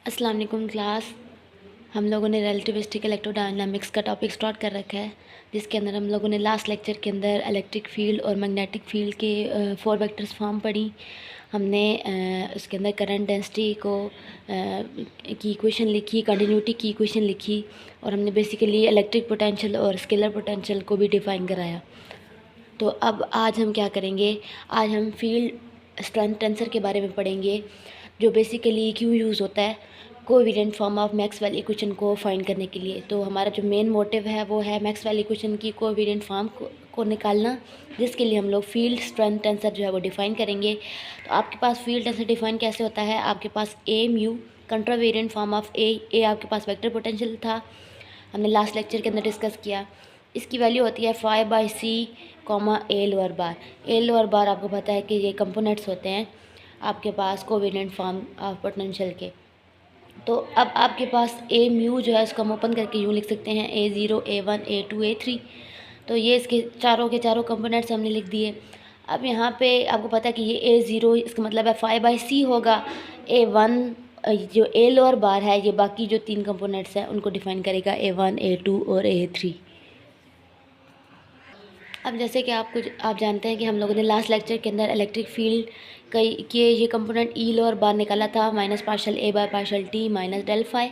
अस्सलाम वालेकुम क्लास। हम लोगों ने रिलेटिविस्टिक इलेक्ट्रोडायनामिक्स का टॉपिक स्टार्ट कर रखा है, जिसके अंदर हम लोगों ने लास्ट लेक्चर के अंदर इलेक्ट्रिक फील्ड और मैग्नेटिक फील्ड के 4 वेक्टर्स फॉर्म पढ़ी। हमने उसके अंदर करंट डेंसिटी को की इक्वेशन लिखी, कंटिन्यूटी की इक्वेशन लिखी, और हमने बेसिकली इलेक्ट्रिक पोटेंशियल और स्केलर पोटेंशियल को भी डिफ़ाइन कराया। तो अब आज हम क्या करेंगे, आज हम फील्ड स्ट्रेंथ टेंसर के बारे में पढ़ेंगे, जो बेसिकली क्यों यूज़ होता है covariant form of Maxwell equation को फाइंड करने के लिए। तो हमारा जो मेन मोटिव है वो है मैक्सवेल इक्वेशन की कोवेरिएंट फॉर्म को निकालना, जिसके लिए हम लोग फील्ड स्ट्रेंथ टेंसर जो है वो डिफ़ाइन करेंगे। तो आपके पास फील्ड टेंसर डिफ़ाइन कैसे होता है, आपके पास ए म्यू कंट्रावेरिएंट फॉर्म ऑफ ए आपके पास वेक्टर पोटेंशियल था, हमने लास्ट लेक्चर के अंदर डिस्कस किया। इसकी वैल्यू होती है 5/c, ए लोअर बार। ए लोअर बार आपको पता है कि ये कंपोनेंट्स होते हैं आपके पास कोवेरिएंट फॉर्म ऑफ पोटेंशियल के। तो अब आपके पास ए म्यू जो है इसको हम ओपन करके यूँ लिख सकते हैं A0 A1 A2 A3। तो ये इसके चारों के चारों कंपोनेंट्स हमने लिख दिए। अब यहाँ पे आपको पता है कि ये A0 इसका मतलब है 5/c होगा। A1 जो ए लोअर बार है ये बाकी जो 3 कंपोनेंट्स हैं उनको डिफाइन करेगा A1 A2 और A3। अब जैसे कि आप जानते हैं कि हम लोगों ने लास्ट लेक्चर के अंदर इलेक्ट्रिक फील्ड कई के ये कंपोनेंट ई लोअर बार निकाला था, minus partial A by partial T minus del phi.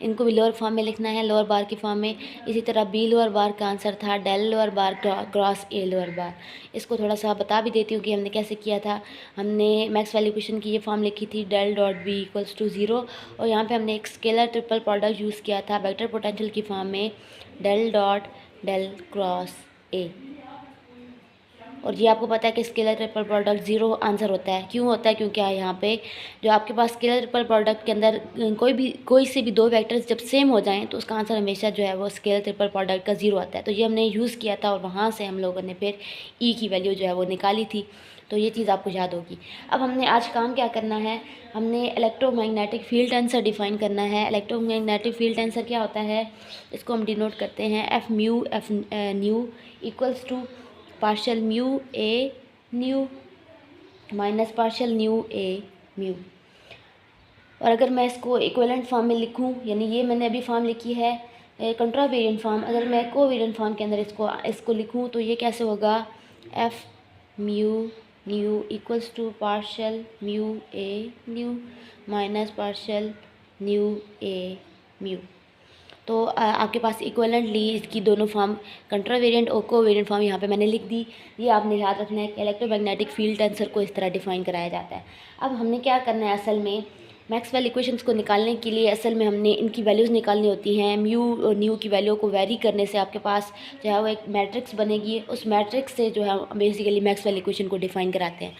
इनको भी लोअर फॉर्म में लिखना है, लोअर बार की फॉर्म में। इसी तरह बी लोअर बार का आंसर था del lower bar cross a lower bar. इसको थोड़ा सा बता भी देती हूँ कि हमने कैसे किया था। हमने मैक्सवेल इक्वेशन की ये फॉर्म लिखी थी del dot B equals to 0, और यहाँ पे हमने एक स्केलर ट्रिपल प्रोडक्ट यूज़ किया था वेक्टर पोटेंशियल की फॉर्म में del dot del cross A. और ये आपको पता है कि स्केलर ट्रिपल प्रोडक्ट 0 आंसर होता है। क्यों होता है? क्योंकि यहाँ पे जो आपके पास स्केलर ट्रिपल प्रोडक्ट के अंदर कोई से भी 2 वेक्टर्स जब सेम हो जाएं तो उसका आंसर हमेशा जो है वो स्केलर ट्रिपल प्रोडक्ट का 0 आता है। तो ये हमने यूज़ किया था और वहाँ से हम लोगों ने फिर ई की वैल्यू जो है वो निकाली थी। तो ये चीज़ आपको याद होगी। अब हमने आज काम क्या करना है, हमने इलेक्ट्रोमैग्नेटिक फील्ड टेंसर डिफाइन करना है। इलेक्ट्रोमैग्नेटिक फील्ड टेंसर क्या होता है, इसको हम डिनोट करते हैं F mu F nu equals to partial mu A nu minus partial nu A mu. और अगर मैं इसको इक्विवेलेंट फॉर्म में लिखूं, यानी ये मैंने अभी फॉर्म लिखी है कंट्रावेरिएंट फॉर्म, अगर मैं कोवेरिएंट फॉर्म के अंदर इसको लिखूं तो ये कैसे होगा, F mu nu equals to partial mu A nu minus partial nu A mu. तो आपके पास इक्वलेंटली इसकी दोनों फॉर्म कंट्रावेरिएंट और कोवेरिएंट फॉर्म यहाँ पे मैंने लिख दी। ये आपने याद रखना है कि इलेक्ट्रोमैग्नेटिक फील्ड टेंसर को इस तरह डिफाइन कराया जाता है। अब हमने क्या करना है, असल में मैक्सवेल इक्वेशंस को निकालने के लिए असल में हमने इनकी वैल्यूज़ निकालनी होती हैं। म्यू और न्यू की वैल्यू को वेरी करने से आपके पास जो है वो एक मैट्रिक्स बनेगी। उस मैट्रिक्स से जो है बेसिकली मैक्सवेल इक्वेशन को डिफाइन कराते हैं।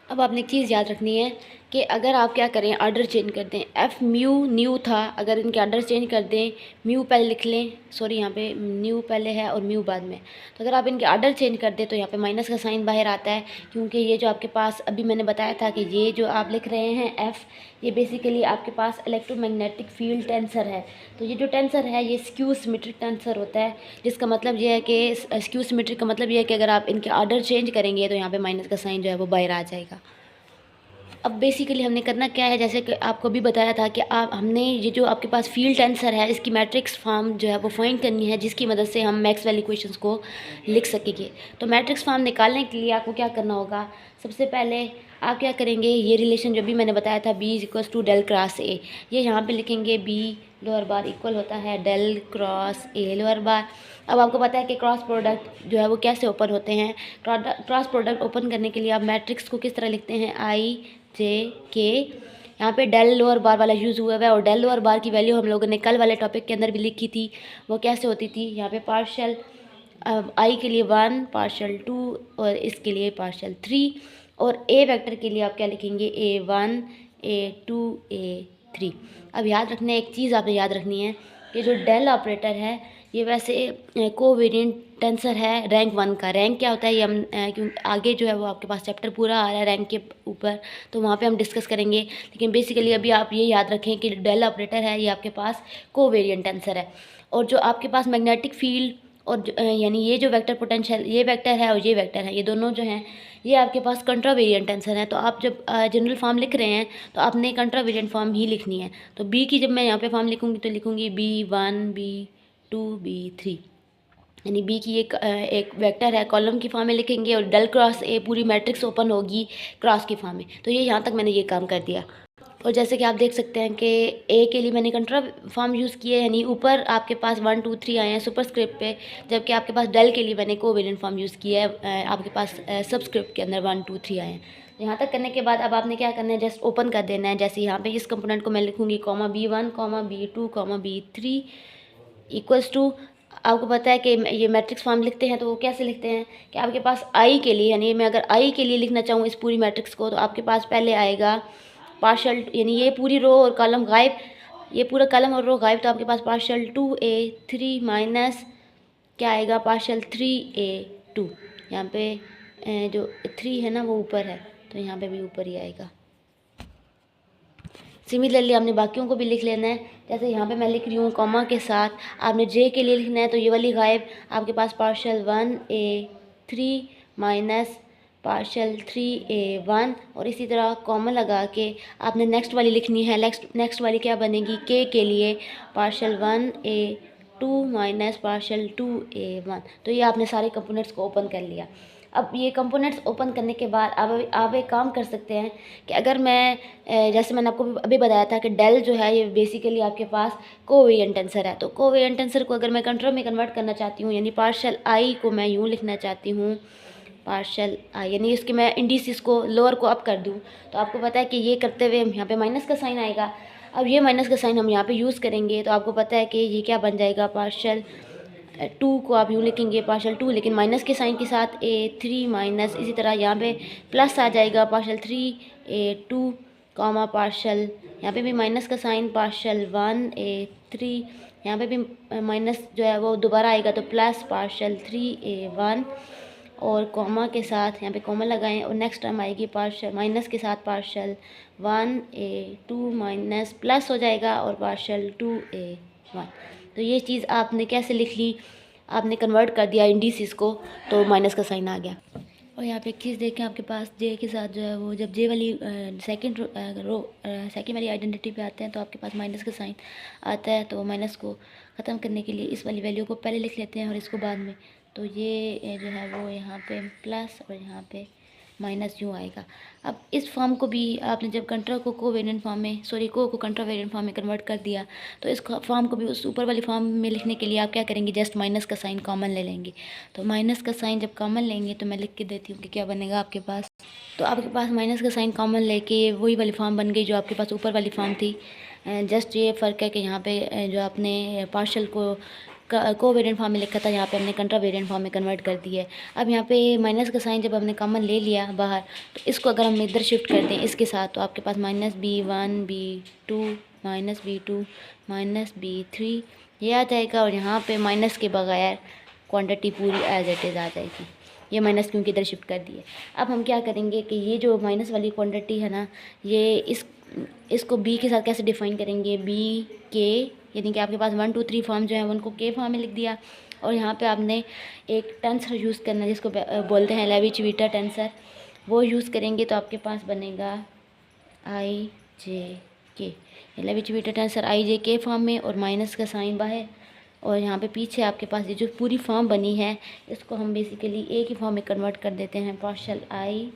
अब आपने एक चीज़ याद रखनी है कि अगर आप क्या करें, ऑर्डर चेंज कर दें, एफ म्यू न्यू था, अगर इनके ऑर्डर चेंज कर दें, म्यू पहले लिख लें, सॉरी यहाँ पे न्यू पहले है और म्यू बाद में, तो अगर आप इनके ऑर्डर चेंज कर दें तो यहाँ पे माइनस का साइन बाहर आता है। क्योंकि ये जो आपके पास अभी मैंने बताया था कि ये जो आप लिख रहे हैं एफ, ये बेसिकली आपके पास इलेक्ट्रोमैग्नेटिक फील्ड टेंसर है। तो ये जो टेंसर है ये स्क्यू सिमेट्रिक टेंसर होता है, जिसका मतलब ये है कि स्क्यू सिमेट्रिक का मतलब ये है कि अगर आप इनके ऑर्डर चेंज करेंगे तो यहाँ पे माइनस का साइन जो है वो बाहर आ जाएगा। अब बेसिकली हमने करना क्या है, जैसे कि आपको भी बताया था कि हमने ये जो आपके पास फील्ड टेंसर है इसकी मैट्रिक्स फॉर्म जो है वो फाइंड करनी है, जिसकी मदद से हम मैक्सवेल इक्वेशंस को लिख सकेंगे। तो मैट्रिक्स फॉर्म निकालने के लिए आपको क्या करना होगा, सबसे पहले आप क्या करेंगे, ये रिलेशन जो भी मैंने बताया था B is equals to del cross A, ये यहाँ पे लिखेंगे बी लोअर बार इक्वल होता है डेल क्रॉस ए लोअर बार। अब आपको पता है कि क्रॉस प्रोडक्ट जो है वो कैसे ओपन होते हैं। क्रॉस प्रोडक्ट ओपन करने के लिए आप मैट्रिक्स को किस तरह लिखते हैं, आई जे के, यहाँ पे डेल लोअर बार वाला यूज़ हुआ है। और डेल लोअर बार की वैल्यू हम लोगों ने कल वाले टॉपिक के अंदर भी लिखी थी, वो कैसे होती थी, यहाँ पे पार्शल आई के लिए 1 पार्शल 2 और इसके लिए पार्शल 3, और ए वेक्टर के लिए आप क्या लिखेंगे, A1 A2 A3। अब याद रखना एक चीज़ आपने याद रखनी है कि जो डेल ऑपरेटर है ये वैसे कोवेरिएंट टेंसर है रैंक 1 का। रैंक क्या होता है ये हम क्यों आगे जो है वो आपके पास चैप्टर पूरा आ रहा है रैंक के ऊपर, तो वहाँ पे हम डिस्कस करेंगे। लेकिन बेसिकली अभी आप ये याद रखें कि डेल ऑपरेटर है ये आपके पास कोवेरिएंट टेंसर है। और जो आपके पास मैग्नेटिक फील्ड और यानी ये जो वेक्टर पोटेंशियल, ये वेक्टर है और ये वेक्टर है, ये दोनों जो हैं ये आपके पास कंट्रावेरिएंट टेंसर है। तो आप जब जनरल फॉर्म लिख रहे हैं तो आपने कंट्रावेरिएंट फॉर्म ही लिखनी है। तो बी की जब मैं यहाँ पे फॉर्म लिखूँगी तो लिखूँगी B1 B2 B3, यानी बी की एक वेक्टर है कॉलम की फॉर्म में लिखेंगे और डेल क्रॉस ए पूरी मैट्रिक्स ओपन होगी क्रॉस की फॉर्म में। तो ये यहाँ तक मैंने ये काम कर दिया। और जैसे कि आप देख सकते हैं कि ए के लिए मैंने कंट्रा फॉर्म यूज़ किया है, यानी ऊपर आपके पास 1 2 3 आए हैं सुपरस्क्रिप्ट पे, जबकि आपके पास डेल के लिए मैंने कोवेरिएंट फॉर्म यूज़ किया है, आपके पास सबस्क्रिप्ट के अंदर 1 2 3 आए हैं। यहाँ तक करने के बाद अब आपने क्या करना है, जस्ट ओपन कर देना है। जैसे यहाँ पे इस कंपोनेंट को मैं लिखूँगी B1 B2 B3 equals to, आपको पता है कि ये मैट्रिक्स फॉर्म लिखते हैं तो वो कैसे लिखते हैं कि आपके पास आई के लिए, यानी मैं अगर आई के लिए लिखना चाहूँ इस पूरी मैट्रिक्स को, तो आपके पास पहले आएगा पार्शल, यानी ये पूरी रो और कॉलम गायब, ये पूरा कॉलम और रो गायब, तो आपके पास पार्शल 2a3 माइनस क्या आएगा पार्शल 3a2। यहाँ पे जो 3 है ना वो ऊपर है, तो यहाँ पे भी ऊपर ही आएगा। सिमिलरली आपने बाकियों को भी लिख लेना है। जैसे यहाँ पे मैं लिख रही हूँ कॉमा के साथ, आपने जे के लिए लिखना है तो ये वाली गायब, आपके पास partial 1a3 minus partial 3a1, और इसी तरह कॉमा लगा के आपने नेक्स्ट वाली लिखनी है। नेक्स्ट वाली क्या बनेगी, के लिए partial 1a2 minus partial 2a1। तो ये आपने सारे कंपोनेंट्स को ओपन कर लिया। अब ये कंपोनेंट्स ओपन करने के बाद आप एक काम कर सकते हैं कि अगर मैं जैसे मैंने आपको अभी बताया था कि डेल जो है ये बेसिकली आपके पास कोवेरिएंट टेंसर है। तो कोवेरिएंट टेंसर को अगर मैं कंट्रोल में कन्वर्ट करना चाहती हूँ, यानी पार्शल आई को मैं यूँ लिखना चाहती हूँ पार्शल आई, यानी इसके मैं इंडिसेस को लोअर को अप कर दूँ, तो आपको पता है कि ये करते हुए यहाँ पे माइनस का साइन आएगा। अब ये माइनस का साइन हम यहाँ पे यूज़ करेंगे तो आपको पता है कि ये क्या बन जाएगा, पार्शल 2 को आप यूँ लिखेंगे पार्शल 2, लेकिन माइनस के साइन के साथ a3 माइनस, इसी तरह यहाँ पे प्लस आ जाएगा पार्शल 3a2 कॉमा पार्शल, यहाँ पे भी माइनस का साइन पार्शल 1a3, यहाँ पे भी माइनस जो है वो दोबारा आएगा तो प्लस पार्शल 3a1, और कॉमा के साथ यहाँ पे कॉमा लगाएं, और नेक्स्ट टर्म आएगी पार्शल माइनस के साथ पार्शल 1a2 माइनस प्लस हो जाएगा और पार्शल 2a1। तो ये चीज़ आपने कैसे लिख ली, आपने कन्वर्ट कर दिया इंडिसेस को, तो माइनस का साइन आ गया। और यहाँ पे एक चीज़ देखें, आपके पास जे के साथ जो है वो जब जे वाली सेकंड वाली आइडेंटिटी पे आते हैं तो आपके पास माइनस का साइन आता है। तो माइनस को ख़त्म करने के लिए इस वाली वैल्यू को पहले लिख लेते हैं और इसको बाद में। तो ये जो है वो यहाँ पे प्लस और यहाँ पे माइनस यूँ आएगा। अब इस फॉर्म को भी आपने जब कंट्रा को कोवेरिएंट फॉर्म में को कंट्रावेरिएंट फॉर्म में कन्वर्ट कर दिया, तो इस फॉर्म को भी उस ऊपर वाली फॉर्म में लिखने के लिए आप क्या करेंगे, जस्ट माइनस का साइन कॉमन ले लेंगे। तो माइनस का साइन जब कॉमन लेंगे तो मैं लिख के देती हूँ कि क्या बनेगा आपके पास। तो आपके पास माइनस का साइन कॉमन लेके वही वाली फॉर्म बन गई जो आपके पास ऊपर वाली फॉर्म थी। जस्ट ये फ़र्क है कि यहाँ पे जो आपने पार्शल को कोवेरिएंट फॉर्म में लिखा था, यहाँ पे हमने कंट्रावेरिएंट फॉर्म में कन्वर्ट कर दिया है। अब यहाँ पे माइनस का साइन जब हमने कॉमन ले लिया बाहर, तो इसको अगर हम इधर शिफ्ट करते हैं इसके साथ, तो आपके पास -B1 B2 -B2 -B3 ये आ जाएगा, और यहाँ पे माइनस के बगैर क्वांटिटी पूरी एज इट इज़ आ जाएगी। ये माइनस क्योंकि इधर शिफ्ट कर दिए। अब हम क्या करेंगे कि ये जो माइनस वाली क्वांटिटी है ना, ये इसको बी के साथ कैसे डिफाइन करेंगे, बी के, यानी कि आपके पास 1 2 3 फॉर्म जो है उनको के फॉर्म में लिख दिया। और यहाँ पे आपने एक टेंसर यूज़ करना है जिसको बोलते हैं लेविच-विटा टेंसर, वो यूज़ करेंगे तो आपके पास बनेगा आई जे के, लेविच-विटा टेंसर आई जे के फॉर्म में, और माइनस का साइन बाहर, और यहाँ पे पीछे आपके पास ये जो पूरी फॉर्म बनी है इसको हम बेसिकली ए की फॉर्म में कन्वर्ट कर देते हैं, पार्शल आई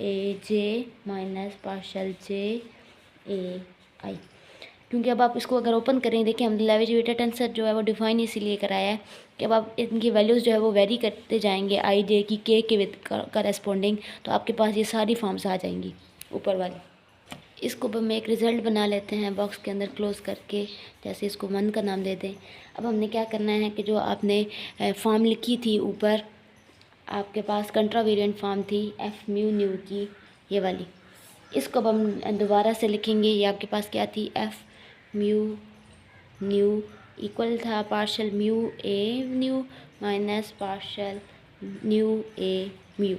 ए जे माइनस पार्शल जे ए आई। क्योंकि अब आप इसको अगर ओपन करें, देखिए हम लेविच-विटा टेंसर जो है वो डिफाइन इसीलिए कराया है कि अब आप इनकी वैल्यूज़ जो है वो वेरी करते जाएंगे आई जे की के विद करस्पॉन्डिंग, तो आपके पास ये सारी फॉर्म्स आ जाएंगी ऊपर वाली। इसको अब हम एक रिज़ल्ट बना लेते हैं बॉक्स के अंदर क्लोज़ करके, जैसे इसको 1 का नाम दे दें। अब हमने क्या करना है कि जो आपने फॉर्म लिखी थी ऊपर, आपके पास कंट्रावेरिएंट फॉर्म थी एफ म्यू न्यू की, ये वाली, इसको अब हम दोबारा से लिखेंगे। ये आपके पास क्या थी, एफ म्यू न्यू इक्वल था partial mu A nu minus partial nu A mu.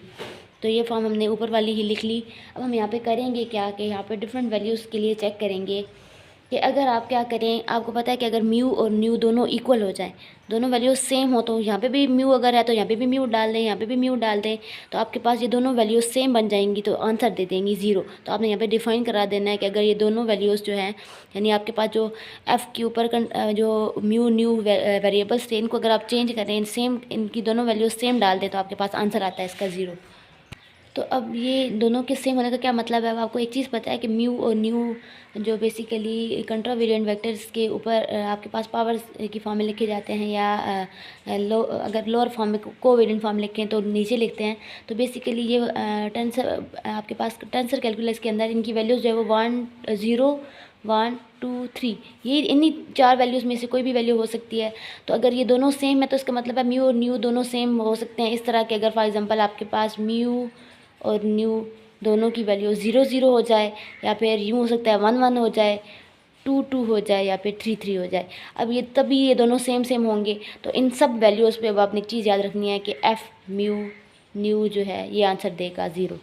तो ये फॉर्म हमने ऊपर वाली ही लिख ली। अब हम यहाँ पे करेंगे क्या कि यहाँ पे डिफरेंट वैल्यूज़ के लिए चेक करेंगे कि अगर आप क्या करें, आपको पता है कि अगर म्यू और न्यू दोनों इक्वल हो जाएं, दोनों वैल्यूज सेम हो, तो यहाँ पे भी म्यू अगर है तो यहाँ पे भी म्यू डाल दें, यहाँ पे भी म्यू डाल दें, तो आपके पास ये दोनों वैल्यूज सेम बन जाएंगी, तो आंसर दे देंगी 0। तो आपने यहाँ पे डिफाइन करा देना है कि अगर ये दोनों वैल्यूज़ जो हैं, यानी आपके पास जो एफ़ के ऊपर जो म्यू न्यू वेरिएबल्स थे, इनको अगर आप चेंज करें, सेम इनकी दोनों वैल्यूज सेम डाल दें, तो आपके पास आंसर आता है इसका 0। तो अब ये दोनों के सेम होने का क्या मतलब है? अब आपको एक चीज़ पता है कि म्यू और न्यू जो बेसिकली कंट्रावेरिएंट वेक्टर्स के ऊपर आपके पास पावर्स की फॉर्म में लिखे जाते हैं, या अगर लोअर फॉर्म में कोवेरिएंट फॉर्म लिखें तो नीचे लिखते हैं। तो बेसिकली ये टेंसर आपके पास टेंसर कैलकुलस के अंदर इनकी वैल्यूज़ जो है वो 1 0 1 2 3, ये इन्हीं 4 वैल्यूज़ में से कोई भी वैल्यू हो सकती है। तो अगर ये दोनों सेम है तो इसका मतलब है म्यू और न्यू दोनों सेम हो सकते हैं। इस तरह के अगर फॉर एग्जांपल आपके पास म्यू और न्यू दोनों की वैल्यू 0 0 हो जाए, या फिर यूँ हो सकता है 1 1 हो जाए, 2 2 हो जाए, या फिर 3 3 हो जाए। अब ये तभी ये दोनों सेम सेम होंगे। तो इन सब वैल्यूज़ पे अब आपने एक चीज़ याद रखनी है कि एफ़ म्यू न्यू जो है ये आंसर देगा 0।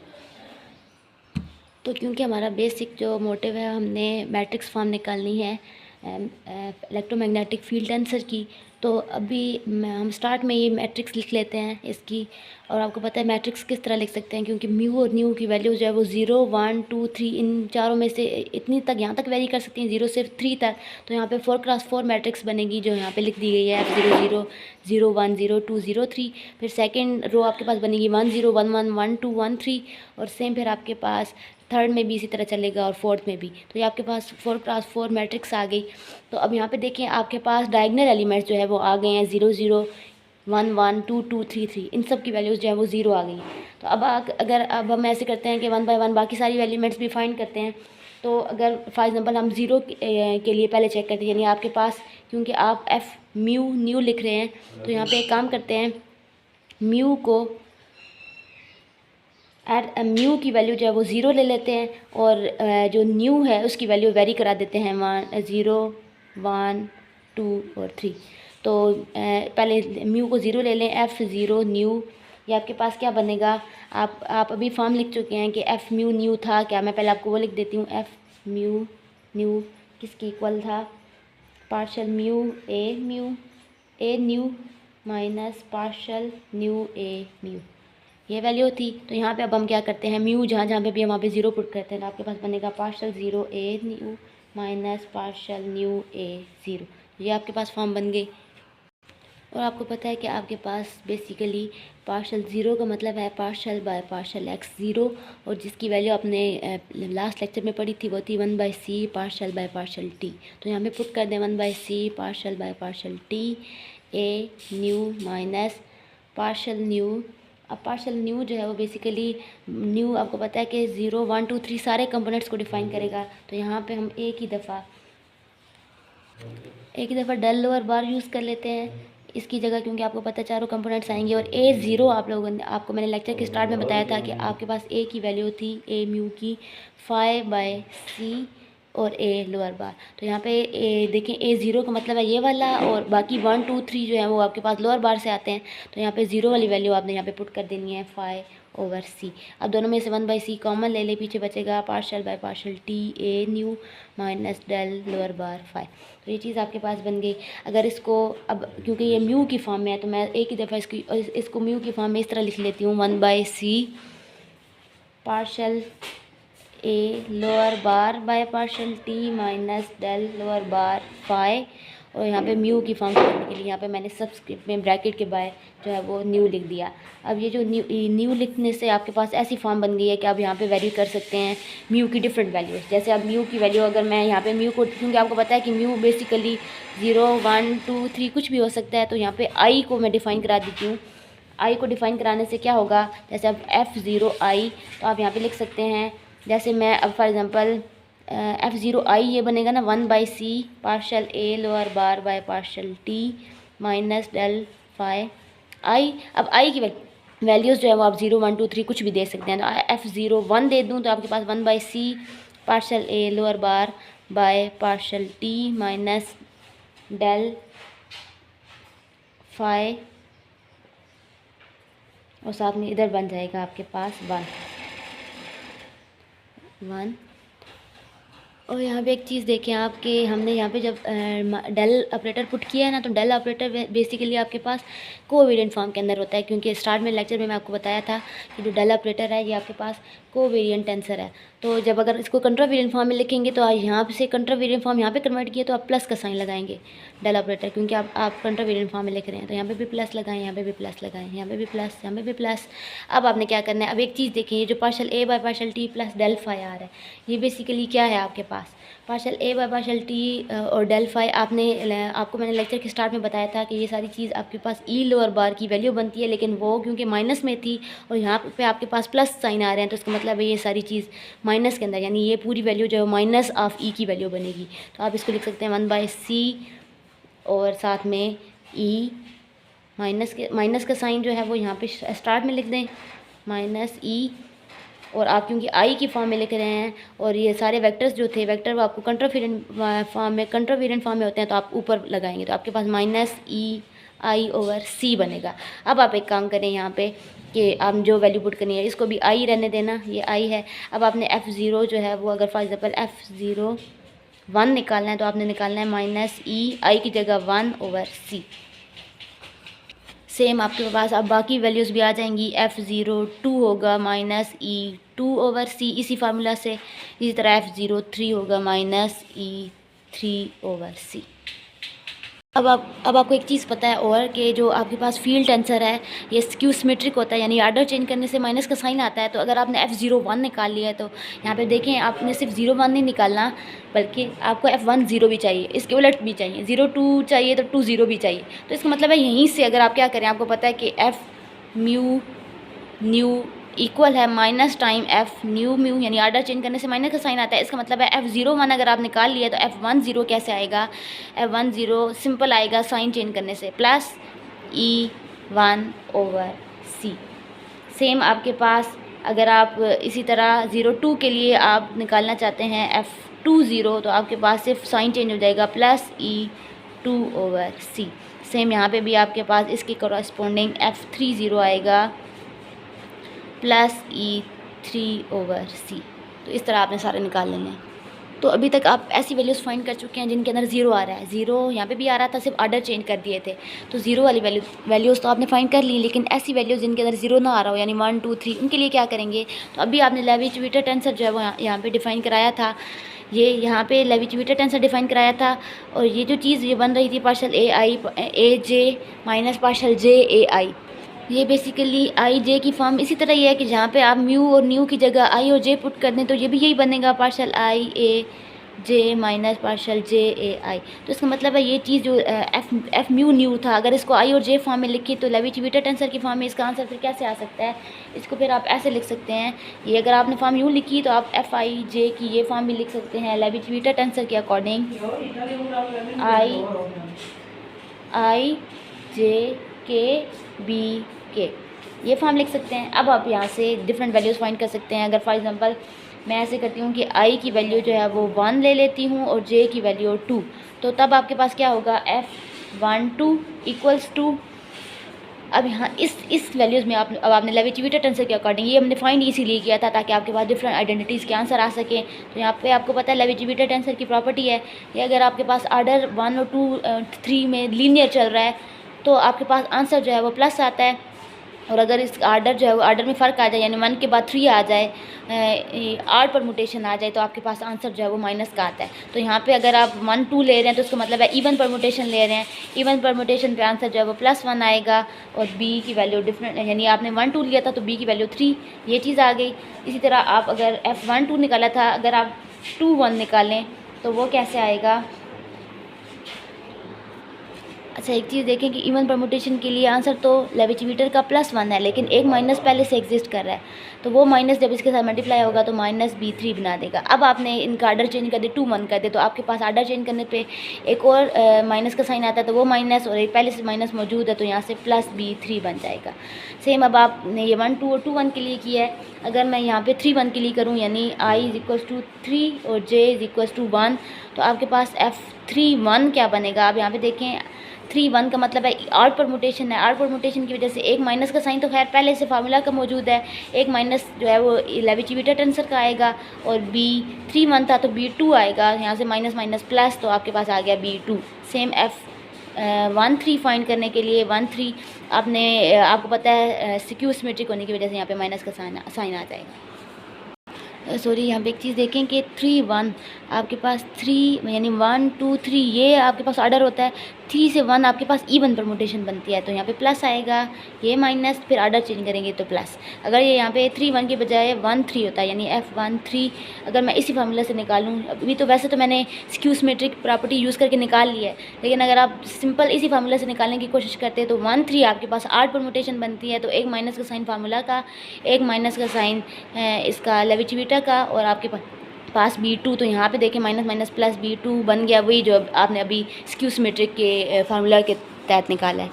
तो क्योंकि हमारा बेसिक जो मोटिव है, हमने मैट्रिक्स फॉर्म निकालनी है इलेक्ट्रोमैग्नेटिक फील्ड टेंसर की, तो अभी हम स्टार्ट में ये मैट्रिक्स लिख लेते हैं इसकी। और आपको पता है मैट्रिक्स किस तरह लिख सकते हैं, क्योंकि म्यू और न्यू की वैल्यू जो है वो 0 1 2 3 इन चारों में से इतनी तक यहाँ तक वेरी कर सकती हैं, 0 से 3 तक। तो यहाँ पे 4x4 मैट्रिक्स बनेगी जो यहाँ पे लिख दी गई है, F0 0 0 1 0 2 0 3। फिर सेकेंड रो आपके पास बनेगी 1 0 1 1 1 2 1 3, और सेम फिर आपके पास थर्ड में भी इसी तरह चलेगा और फोर्थ में भी। तो ये आपके पास 4x4 मैट्रिक्स आ गई। तो अब यहाँ पे देखें आपके पास डायगनल एलिमेंट्स जो है वो आ गए हैं 0 0 1 1 2 2 3 3, इन सब की वैल्यूज़ जो है वो 0 आ गई। तो अब अगर अब हम ऐसे करते हैं कि 1 बाय 1 बाकी सारी एलिमेंट्स भी फाइंड करते हैं। तो अगर फॉर एग्जांपल हम 0 के लिए पहले चेक करते हैं, यानी आपके पास क्योंकि आप एफ़ म्यू न्यू लिख रहे हैं, तो यहाँ पे एक काम करते हैं, म्यू को म्यू की वैल्यू जो है वो 0 ले लेते हैं, और जो न्यू है उसकी वैल्यू वेरी करा देते हैं 1 0 1 2 और 3। तो पहले म्यू को 0 ले लें, F0 न्यू, ये आपके पास क्या बनेगा, आप अभी फॉर्म लिख चुके हैं कि एफ़ म्यू न्यू था क्या, मैं पहले आपको वो लिख देती हूँ। एफ़ म्यू न्यू किसकी इक्वल था, partial mu A nu minus partial nu A mu, ये वैल्यू थी। तो यहाँ पे अब हम क्या करते हैं, म्यू जहाँ जहाँ पे भी हम वहाँ पे 0 पुट करते हैं, तो आपके पास बनेगा partial 0 A nu minus partial nu A 0। ये आपके पास फॉर्म बन गई। और आपको पता है कि आपके पास बेसिकली पार्शल 0 का मतलब है पार्शल बाय पार्शल x 0, और जिसकी वैल्यू आपने लास्ट लेक्चर में पढ़ी थी वो थी 1/c partial by partial t। तो यहाँ पे पुट कर दें 1/c partial by partial t A nu minus partial new. अब पार्शल न्यू जो है वो बेसिकली न्यू आपको पता है कि 0 1 2 3 सारे कंपोनेंट्स को डिफाइन करेगा। तो यहाँ पे हम एक ही दफ़ा डेल लोअर बार यूज़ कर लेते हैं इसकी जगह, क्योंकि आपको पता है चारों कंपोनेंट्स आएंगे। और A0 आप लोगों ने, आपको मैंने लेक्चर के स्टार्ट में बताया था कि आपके पास A की वैल्यू थी A म्यू की 5/c और A लोअर बार। तो यहाँ पे देखें A0 का मतलब है ये वाला, और बाकी 1 2 3 जो है वो आपके पास लोअर बार से आते हैं। तो यहाँ पे 0 वाली वैल्यू आपने यहाँ पे पुट कर देनी है 5/c। अब दोनों में से 1/c कॉमन ले ले, पीछे बचेगा partial by partial t A nu minus del lower bar 5। तो ये चीज़ आपके पास बन गई। अगर इसको अब क्योंकि ये म्यू की फॉर्म में है, तो मैं एक ही दफ़ा इसको म्यू की फॉर्म में इस तरह लिख लेती हूँ 1/c partial A lower bar by partial T minus del lower bar 5। और यहाँ पे म्यू की फॉर्म करने के लिए यहाँ पे मैंने सबस्क्रिप्ट में ब्रैकेट के बाहर जो है वो न्यू लिख दिया। अब ये जो न्यू लिखने से आपके पास ऐसी फॉर्म बन गई है कि आप यहाँ पे वैल्यू कर सकते हैं म्यू की डिफरेंट वैल्यूज़। जैसे अब म्यू की वैल्यू अगर मैं यहाँ पे म्यू को, क्योंकि आपको पता है कि म्यू बेसिकली 0 1 2 3 कुछ भी हो सकता है, तो यहाँ पर आई को मैं डिफ़ाइन करा देती हूँ। आई को डिफ़ाइन कराने से क्या होगा, जैसे अब F0 आई, तो आप यहाँ पर लिख सकते हैं, जैसे मैं अब फॉर एग्ज़ाम्पल F0 आई ये बनेगा ना 1/c partial A lower bar by partial t minus del 5 I. अब आई की वैल्यूज़ जो है वो आप 0 1 2 3 कुछ भी दे सकते हैं। तो F0 1 दे दूँ तो आपके पास 1/c partial A lower bar by partial t minus del 5, और साथ में इधर बन जाएगा आपके पास 1 और यहाँ पे एक चीज़ देखें आप कि हमने यहाँ पे जब डेल ऑपरेटर पुट किया है ना, तो डेल ऑपरेटर बेसिकली आपके पास कोवेरिएंट फॉर्म के अंदर होता है, क्योंकि स्टार्ट में लेक्चर में मैं आपको बताया था कि जो डेल ऑपरेटर है ये आपके पास कोवेरिएंट टेंसर है। तो जब अगर इसको कंट्रावेरिएंट फॉर्म में लिखेंगे तो यहाँ से कंट्रावेरिएंट फॉर्म यहाँ पे कन्वर्ट किया तो आप प्लस का साइन लगाएंगे डेल ऑपरेटर, क्योंकि आप कंट्रावेरिएंट फॉर्म में लिख रहे हैं। तो यहाँ पे भी प्लस लगाएं, यहाँ पे भी प्लस लगाएं, यहाँ पे भी प्लस, यहाँ पे भी प्लस। अब आपने क्या करना है, अब एक चीज़ देखें, ये जो partial A by partial T plus del phi आ रहा है, ये बेसिकली क्या है आपके पास partial A by partial T और डेल फाई। आपको मैंने लेक्चर के स्टार्ट में बताया था कि ये सारी चीज़ आपके पास ई लोअर बार की वैल्यू बनती है, लेकिन वो क्योंकि माइनस में थी और यहाँ पे आपके पास प्लस साइन आ रहे हैं, तो इसका मतलब है ये सारी चीज़ माइनस के अंदर, यानी ये पूरी वैल्यू जो है माइनस ऑफ ई की वैल्यू बनेगी। तो आप इसको लिख सकते हैं 1/c और साथ में ई माइनस का साइन जो है वो यहाँ पे स्टार्ट में लिख दें माइनस ई, और आप क्योंकि आई की फॉर्म में लिख रहे हैं और ये सारे वेक्टर्स जो थे वेक्टर वो आपको कंट्रावेरिएंट फॉर्म में होते हैं, तो आप ऊपर लगाएंगे तो आपके पास माइनस ई आई ओवर सी बनेगा। अब आप एक काम करें यहाँ पे कि आप जो वैल्यू पुट करनी है इसको भी आई रहने देना, ये आई है। अब आपने F0 जो है वो अगर फॉर एग्जांपल F0 1 निकालना है तो आपने निकालना है माइनस ई आई की जगह 1 ओवर सी। सेम आपके पास अब बाकी वैल्यूज़ भी आ जाएंगी, F0 2 होगा माइनस ई 2 ओवर सी इसी फार्मूला से, इसी तरह F0 3 होगा माइनस ई 3 ओवर सी। अब आपको एक चीज़ पता है और कि जो आपके पास फील्ड टेंसर है ये स्क्यू सिमेट्रिक होता है, यानी आर्डर चेंज करने से माइनस का साइन आता है। तो अगर आपने F0 1 निकाल लिया है तो यहाँ पे देखें आपने सिर्फ 0 1 नहीं निकालना, बल्कि आपको F1 0 भी चाहिए, इसके उलट भी चाहिए, 0 2 चाहिए तो 2 0 भी चाहिए। तो इसका मतलब है यहीं से अगर आप क्या करें, आपको पता है कि F म्यू न्यू इक्वल है minus time F new mu, यानी आर्डर चेंज करने से माइनस का साइन आता है। इसका मतलब है F0 1 अगर आप निकाल लिया तो F1 0 कैसे आएगा, F1 0 सिंपल आएगा साइन चेंज करने से plus E1 over C। Same आपके पास अगर आप इसी तरह 0 2 के लिए आप निकालना चाहते हैं F2 0 तो आपके पास सिर्फ साइन चेंज हो जाएगा plus E2 over C। Same यहाँ पे भी आपके पास इसके कॉरस्पॉन्डिंग F3 0 आएगा प्लस E3 ओवर C। तो इस तरह आपने सारे निकाल लेने हैं। तो अभी तक आप ऐसी वैल्यूज़ फाइंड कर चुके हैं जिनके अंदर 0 आ रहा है, 0 यहाँ पे भी आ रहा था, सिर्फ आर्डर चेंज कर दिए थे। तो 0 वाली वैल्यूज़ तो आपने फाइंड कर ली, लेकिन ऐसी वैल्यूज़ जिनके अंदर 0 ना आ रहा हो यानी 1 2 3 उनके लिए क्या करेंगे। तो अभी आपने लेवी-चुविटर टेंसर जो है वो यहाँ पे डिफ़ाइन कराया था, ये यहाँ पे लेवी-चुविटर टेंसर डिफ़ाइन कराया था। और ये जो चीज़ ये बन रही थी पार्शल ए जे माइनस पार्शल जे ए आई, ये बेसिकली आई जे की फॉर्म इसी तरह ही है कि जहाँ पे आप म्यू और न्यू की जगह आई और जे पुट कर दें तो ये भी यही बनेगा पार्शल आई ए जे माइनस पार्शल जे ए आई। तो इसका मतलब है ये चीज़ जो एफ म्यू न्यू था, अगर इसको आई और जे फॉर्म में लिखी तो लेवी-चुविटर टेंसर की फॉर्म में इसका आंसर फिर कैसे आ सकता है, इसको फिर आप ऐसे लिख सकते हैं। ये अगर आपने फॉर्म यूँ लिखी तो आप एफ आई जे की ये फॉर्म भी लिख सकते हैं लेवी-चुविटर टेंसर के अकॉर्डिंग आई जे के बी के, ये फॉर्म लिख सकते हैं। अब आप यहाँ से डिफरेंट वैल्यूज़ फाइंड कर सकते हैं। अगर फॉर एग्जांपल मैं ऐसे करती हूँ कि आई की वैल्यू जो है वो 1 ले लेती हूँ और जे की वैल्यू 2, तो तब आपके पास क्या होगा F12 इक्वल्स 2। अब यहाँ इस वैल्यूज़ में अब आपने लेवी-चुविटर टेंसर के अकॉर्डिंग ये हमने फाइंड इसीलिए किया था ताकि आपके पास डिफरेंट आइडेंटिटीज़ के आंसर आ सकें। तो यहाँ पे आपको पता है लेवी-चुविटर टेंसर की प्रॉपर्टी है कि अगर आपके पास आर्डर 1 और 2 3 में लीनियर चल रहा है तो आपके पास आंसर जो है वो प्लस आता है, और अगर इस आर्डर जो है वो आर्डर में फ़र्क आ जाए यानी 1 के बाद 3 आ जाए, आड परमुटेशन आ जाए तो आपके पास आंसर जो है वो माइनस का आता है। तो यहाँ पे अगर आप 1 2 ले रहे हैं तो उसका मतलब है इवन परमुटेशन ले रहे हैं, इवन परमुटेशन पे आंसर जो है वो +1 आएगा और बी की वैल्यू डिफरेंट, यानी आपने 1 2 लिया था तो बी की वैल्यू 3, ये चीज़ आ गई। इसी तरह आप अगर F1 2 निकाला था, अगर आप 2 1 निकालें तो वो कैसे आएगा। अच्छा एक चीज़ देखें कि इवन परमुटेशन के लिए आंसर तो लेवी-चुविटर का +1 है, लेकिन एक माइनस पहले से एग्जिस्ट कर रहा है, तो वो माइनस जब इसके साथ मल्टीप्लाई होगा तो -B3 बना देगा। अब आपने इनका आर्डर चेंज कर दे 2 1 कर दे तो आपके पास आर्डर चेंज करने पे एक और माइनस का साइन आता है, तो वो माइनस और एक पहले से माइनस मौजूद है तो यहाँ से +B3 बन जाएगा। सेम अब आपने ये 1 2 और 2 1 के लिए किया है, अगर मैं यहाँ पे 3 1 के लिए करूँ यानी I = 3 और J = 1 तो आपके पास F3 1 क्या बनेगा। अब यहाँ पे देखें 3 1 का मतलब है आड परमुटेशन है, आड परमुटेशन की वजह से एक माइनस का साइन तो खैर पहले से फार्मूला का मौजूद है, एक माइनस माइनस जो है वो लेविटिविटा टेंसर का आएगा, और B3 था तो B2 आएगा, यहाँ से माइनस माइनस प्लस, तो आपके पास आ गया B2। सेम F13 फाइंड करने के लिए 13 आपको पता है स्क्यू सिमेट्रिक होने की वजह से यहाँ पे माइनस का साइन आ जाएगा। सॉरी, यहाँ पे एक चीज़ देखें कि 3 1 आपके पास 3 यानी 1 2 3 ये आपके पास ऑर्डर होता है, 3 से 1 आपके पास इवन परमुटेशन बनती है, तो यहाँ पे प्लस आएगा, ये माइनस, फिर ऑर्डर चेंज करेंगे तो प्लस। अगर ये यहाँ पे 3 1 के बजाय 1 3 होता है, यानी F13 अगर मैं इसी फार्मूला से निकालूँ, अभी तो वैसे तो मैंने स्क्यू सिमेट्रिक प्रॉपर्टी यूज़ करके निकाल लिया है, लेकिन अगर आप सिंपल इसी फार्मूला से निकालने की कोशिश करते हैं तो 1 3 आपके पास 8 परमुटेशन बनती है, तो एक माइनस का साइन फार्मूला का, एक माइनस का साइन इसका लेविटिविटा का, और आपके पास B2, तो यहाँ पे देखें माइनस माइनस प्लस B2 बन गया, वही जो आपने अभी स्क्यू सिमेट्रिक के फार्मूला के तहत निकाला है।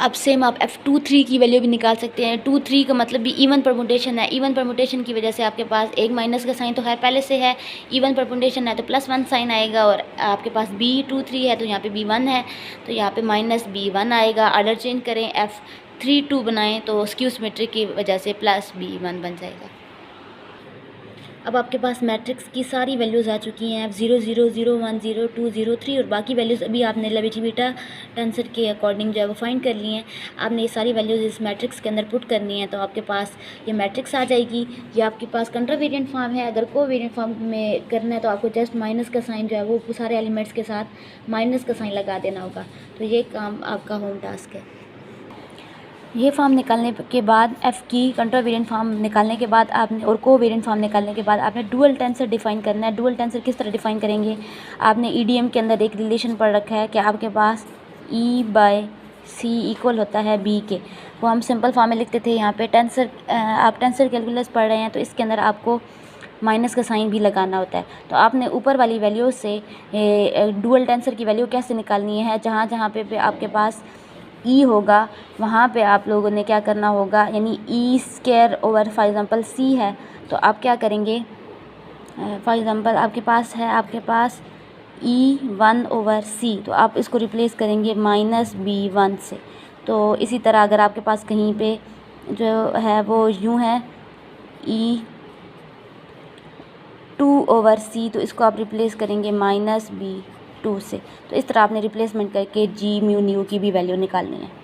अब सेम आप F23 की वैल्यू भी निकाल सकते हैं। 2 3 का मतलब भी इवन परमुटेशन है, इवन परमुटेशन की वजह से आपके पास एक माइनस का साइन तो खैर पहले से है, इवन परमुटेशन है तो +1 साइन आएगा, और आपके पास B23 है तो यहाँ पे B1 है, तो यहाँ पे माइनस B1 आएगा। ऑर्डर चेंज करें, F32 बनाएं तो स्क्यू सिमेट्रिक की वजह से प्लस B1 बन जाएगा। अब आपके पास मैट्रिक्स की सारी वैल्यूज़ आ चुकी हैं, F0 0 0 1 0 2 0 3, और बाकी वैल्यूज़ अभी आपने लेविटिविटा टेंसर के अकॉर्डिंग जो है वो फाइंड कर ली हैं। आपने ये सारी वैल्यूज़ इस मैट्रिक्स के अंदर पुट करनी है, तो आपके पास ये मैट्रिक्स आ जाएगी। ये आपके पास कंट्रावेरिएंट फॉर्म है, अगर कोवेरिएंट फॉर्म में करना है तो आपको जस्ट माइनस का साइन जो है वो सारे एलिमेंट्स के साथ माइनस का साइन लगा देना होगा। तो ये काम आपका होम टास्क है। ये फॉर्म निकालने के बाद, F की कंट्रावेरिएंट फॉर्म निकालने के बाद आपने, और कोवेरिएंट फॉर्म निकालने के बाद आपने डुअल टेंसर डिफाइन करना है। डुअल टेंसर किस तरह डिफाइन करेंगे, आपने EDM के अंदर एक रिलेशन पढ़ रखा है कि आपके पास E/C इक्वल होता है B के, वो हम सिंपल फॉर्म में लिखते थे। यहाँ पे टेंसर, आप टेंसर कैलकुलस पढ़ रहे हैं तो इसके अंदर आपको माइनस का साइन भी लगाना होता है। तो आपने ऊपर वाली वैल्यू से डुअल टेंसर की वैल्यू कैसे निकालनी है, जहाँ जहाँ पे आपके पास E होगा वहाँ पे आप लोगों ने क्या करना होगा, यानी E² over for example C है तो आप क्या करेंगे, फॉर एग्ज़ाम्पल आपके पास E1 ओवर C, तो आप इसको रिप्लेस करेंगे -B1 से। तो इसी तरह अगर आपके पास कहीं पे जो है वो यूँ है E2 ओवर C, तो इसको आप रिप्लेस करेंगे -B2 से। तो इस तरह आपने रिप्लेसमेंट करके G म्यू न्यू की भी वैल्यू निकालनी है।